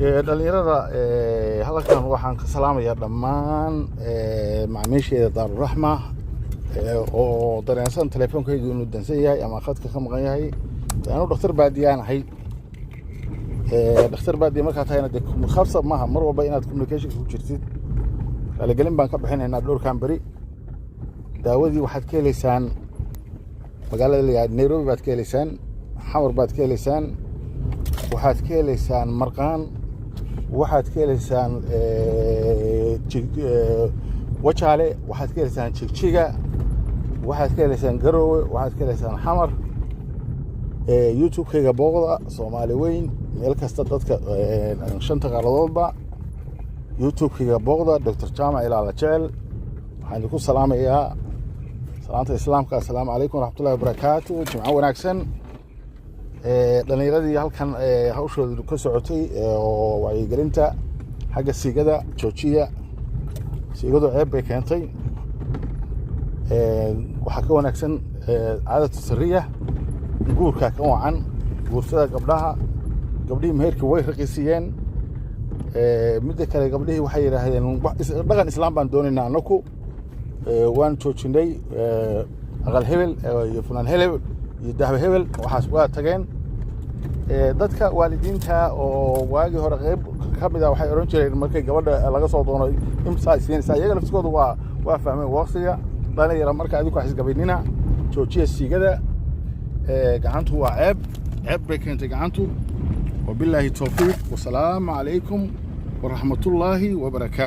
dhalinyarada halkan waxaan ka salaamayaa dhammaan macaamiisheeda Daaruraxma oo dareensan teleefankaygu inuu dansan yahay ama khadka ka maqan yahay. Anuu dhakhtar baadiyaan ahay. Dhakhtar baadiya markaa tahayna de khasab maaha mar walba inaad communication ku jirtid. Kala baan ka bixinaynaa dhowrkan bari. Daawadii waxaad ka helaysaan magaalada Nairobi baad ka helaysaan, Xamar baad ka helaysaan, waxaad ka helaysaan Marqaan, waxaad ka helaysaan Wajaale, waxaad ka helaysaan Jigjiga, waxaad ka helaysaan Garowe, waxaad ka helaysaan Xamar. YouTube-kayga booqda Soomaali weyn meel kasta dadka shanta qaaradoodba YouTube-kayga booqda Dr. Jaamac Ilaala Jecel. waxaan idinku salaamayaa salaanta islaamka. Assalaamu calaykum waraxmatullaahi wabarakaatu. Jimco wanaagsan. Dhalinyaradii halkan hawshooda ka socotay oo wacyigelinta xagga siigada joojiya. Siigadu ceeb bay keentay. waxaa ka wanaagsan caadatu sirriya guurka ka wacan guursada gabdhihii meherkii way raqiisiyeen. midda kale gabdhihii waxay yiraahdeen dhaqan islaam baan doonaynaa anaku waan joojinay aqal hebel iyo fulan hebel iyo dahab hebel waxaas waa tageen. dadka waalidiinta oo waagii hore qayb ka mid ah waxay oran jireen markay gabadha laga soo doono imsa siinaysa iyaga laftigoodu waa fahmeen waqtiga dhalinyaro marka adigu wax isgabaynina joojiya siigada. gacantu waa ceeb bay keentay gacantu. وبالله التوفيق والسلام عليكم ورحمة الله وبركاته.